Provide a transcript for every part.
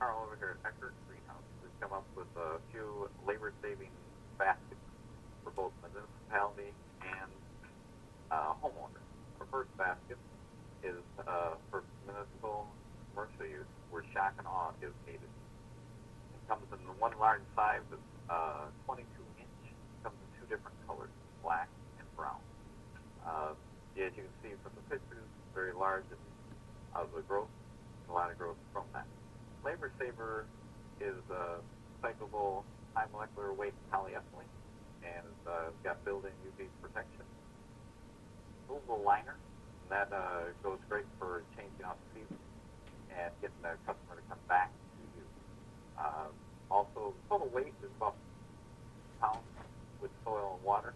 Carl over here at Eckert Greenhouse. We've come up with a few labor-saving baskets for both municipality and homeowners. Our first basket is for municipal commercial use where shock and awe is needed. It comes in one large size that's 22 inch. It comes in two different colors, black and brown. As you can see from the pictures, very large and out of the growth, a lot of growth from that. Labor Saver is recyclable high molecular weight polyethylene, and it's got built-in UV protection. Movable liner, and that goes great for changing out seasons and getting the customer to come back to you. Also, total weight is about pounds with soil and water.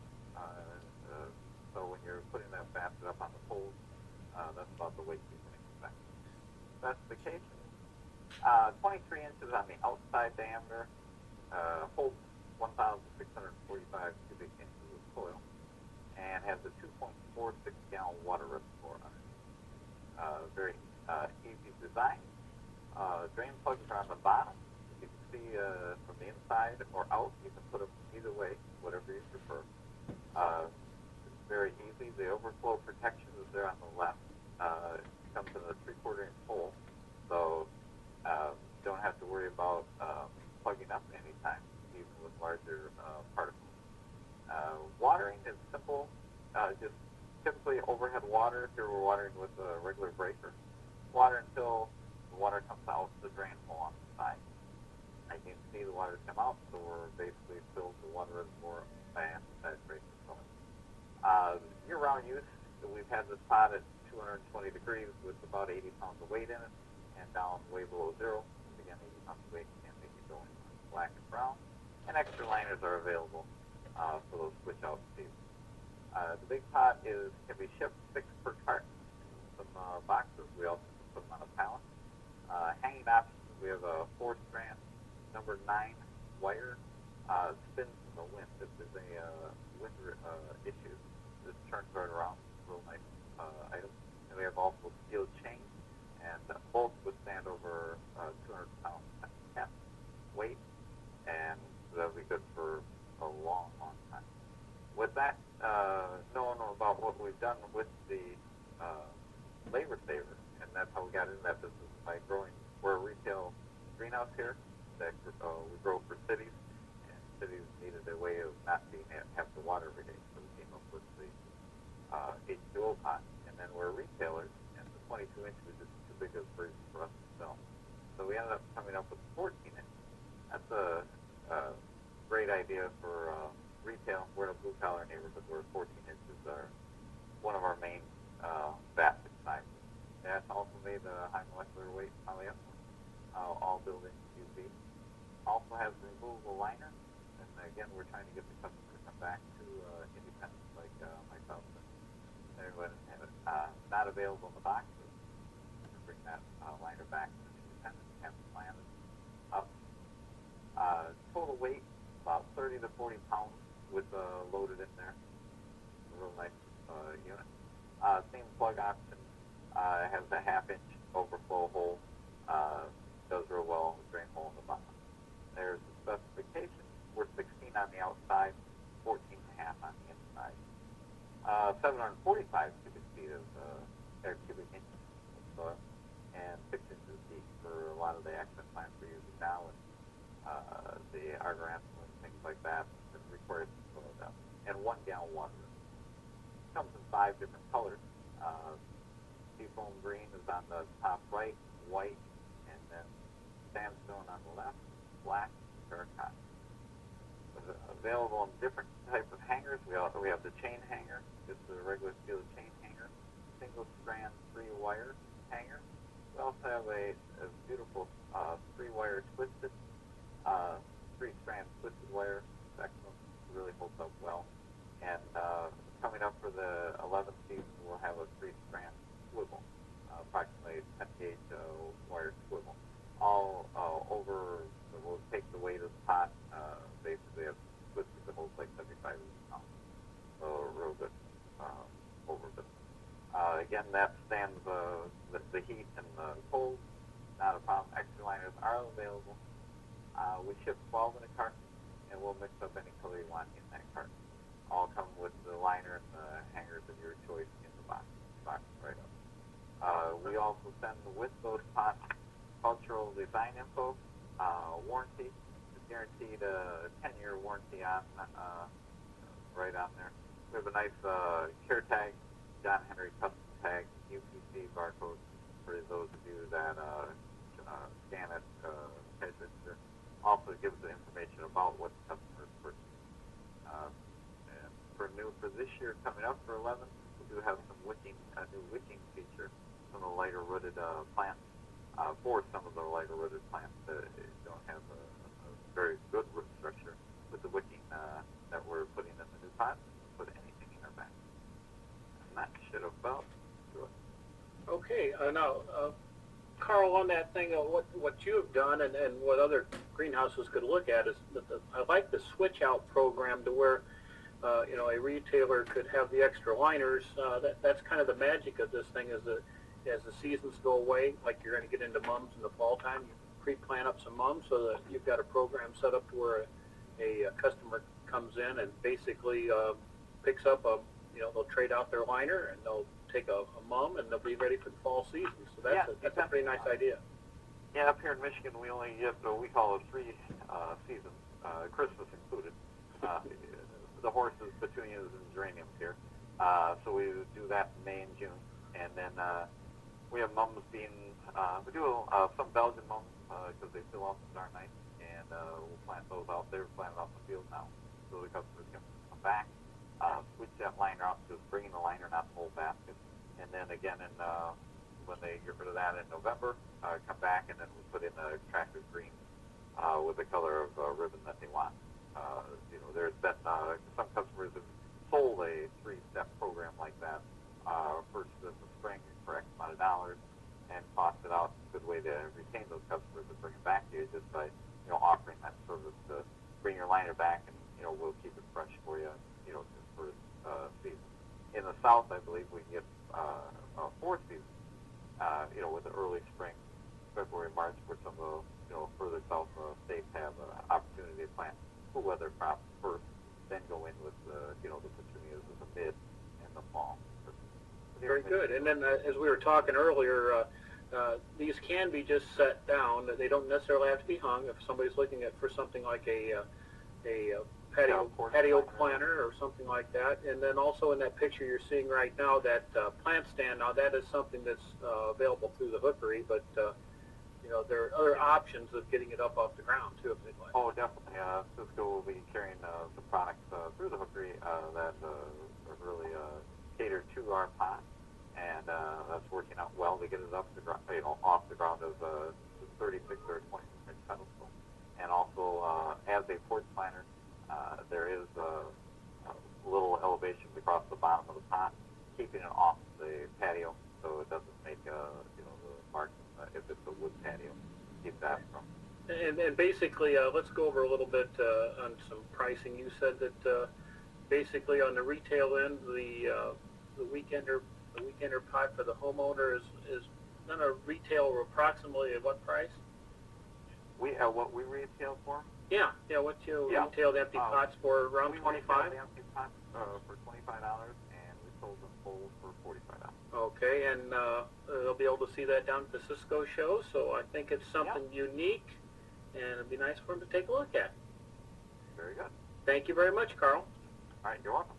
So when you're putting that basket up on the poles, that's about the weight you can expect. Specifications: 23 inches on the outside diameter, holds 1,645 cubic inches of soil, and has a 2.46 gallon water reservoir on it. Very easy design. Drain plugs are on the bottom. You can see from the inside or out. You can put them either way, whatever you prefer. Very easy. The overflow protection is there on the left. It comes in a 3/4 inch hole, so don't have to worry about plugging up anytime, even with larger particles. Watering is simple. Just typically overhead water. Here we're watering with a regular breaker. Water until the water comes out the drain hole on the side. And you can see the water's come out, so we're basically filled the water reservoir and that breaker going. Year-round use, we've had this pot at 220 degrees with about 80 pounds of weight in it, and down way below zero. Again, 80 pounds of weight can make it go in black and brown. And extra liners are available for those switch-out seasons. The big pot can be shipped 6 per cart. Some boxes, we also put them on a pallet. Hanging options, we have a 4-strand, number 9 wire, spins in the wind. If there's a wind issue, this turns right around. Real nice item. And we have also steel chain, and both withstand over 200 pounds cap weight, and that'll be good for a long, long time. With that, knowing about what we've done with the Labor Saver, and that's how we got into that business by growing. We're a retail greenhouse here that we grow for cities, and cities needed a way of not being have to water every day, so we came up with the H2O pot. And then we're retailers, and the 22 inches is too big of a version for us to sell. So we ended up coming up with 14 inches. That's a great idea for retail. We're in a blue-collar neighborhood where 14 inches are one of our main basket sizes. That's also made a high molecular weight polyethylene, all built in UV. Also has removable liner, and again, we're trying to get the customer to come back to independents like myself and everyone. Not available in the boxes. To bring that liner back to independent, have the plan up. Total weight about 30 to 40 pounds with loaded in there. A real nice unit. Same plug option. Has a 1/2 inch overflow hole. Does real well with drain hole in the bottom. There's the specification. We're 16 on the outside, 14.5 on the inside. 745 cubic feet of cubic inches of soil, and 6 inches deep for a lot of the accent plants we're using now, and the argoranthus and things like that that requires soil depth. And 1 gallon water. It comes in 5 different colors. Seafoam green is on the top right, white, and then sandstone on the left, black, terracotta. Available in different types of hangers. We have the chain hanger, just the regular steel chain hanger, single strand 3-wire hanger. We also have a beautiful 3-wire twisted, 3-strand twisted wire. Excellent, really holds up well. And coming up for the 11th season, we'll have a 3-strand swivel, approximately 10 gauge wire swivel. All over, we'll take the weight of the pot, basically have twisted the whole like 75 pounds. So real good over it. Again, that stands the heat and the cold. not a problem. Extra liners are available. We ship 12 in a carton, and we'll mix up any color you want in that carton. All come with the liner and the hangers of your choice in the box. Box right up. We also send with those pots cultural design info, warranty, guaranteed a 10-year warranty on right on there. We have a nice care tag, John Henry custom tag, UPC barcode for those of you that scan it, cash register. Also gives the information about what the customer is purchasing. And for this year coming up for 11, we do have some a new wicking feature, some of the lighter rooted plants. For some of the lighter rooted plants that don't have a very good root structure, with the wicking that we're putting in the new pot, put anything in our bag. And that should about do it. Okay, now, Carl, on that thing, what you have done and what other greenhouses could look at is I like the switch out program to where a retailer could have the extra liners. That's kind of the magic of this thing is that as the seasons go away, like you're going to get into mums in the fall time, you pre-plant up some mums so that you've got a program set up to where a customer comes in and basically picks up they'll trade out their liner and they'll take a mum and they'll be ready for the fall season. So that's a pretty nice idea. Yeah, up here in Michigan, we only get what we call a 3 seasons, Christmas included. The horses, petunias, and geraniums here. So we do that in May and June, and then we have mums being. We do some Belgian mums because they fill out darn nice, and we'll plant those out. They're planted out in the field now, so the customers can come back, switch that liner out to bringing the liner, not the whole basket, and then again when they get rid of that in November, come back and then we put in the attractive green with the color of ribbon that they want. There's been some customers have sold a 3-step program like that. First in the spring for X amount of dollars, and cost it out. A good way to retain those customers and bring them back to you just by offering that service to bring your liner back, and we'll keep it fresh for you, for season. In the South, I believe we get a 4th season, with the early spring, February, March, where some of the further south states have an opportunity to plant cool weather crops first, then go in with the petunias in the mid and the fall. Very good. And then as we were talking earlier, these can be just set down. They don't necessarily have to be hung. If somebody's looking for something like a patio planter or something like that. And then also in that picture you're seeing right now, that plant stand, now that is something that's available through the hookery, but there are other options of getting it up off the ground too, if they'd like. Oh, definitely. Cisco will be carrying some products through the hookery that are really catered to our pot, and that's working out well to get it up the ground, off the ground of 36 or 26 inch pedestal. And also, as a porch planter, there is little elevations across the bottom of the pot, keeping it off the patio so it doesn't make the marks if it's a wood patio. Keep that from. And basically, let's go over a little bit on some pricing. You said that basically on the retail end, the weekender pot for the homeowner is going to retail approximately at what price? What we retail for? Yeah. What you retailed empty pots for around $25? We the empty pots for $25, and we sold them full for $45. Okay, and they'll be able to see that down at the Cisco show. So I think it's something unique, and it'd be nice for them to take a look at. Very good. Thank you very much, Carl. All right, you're welcome.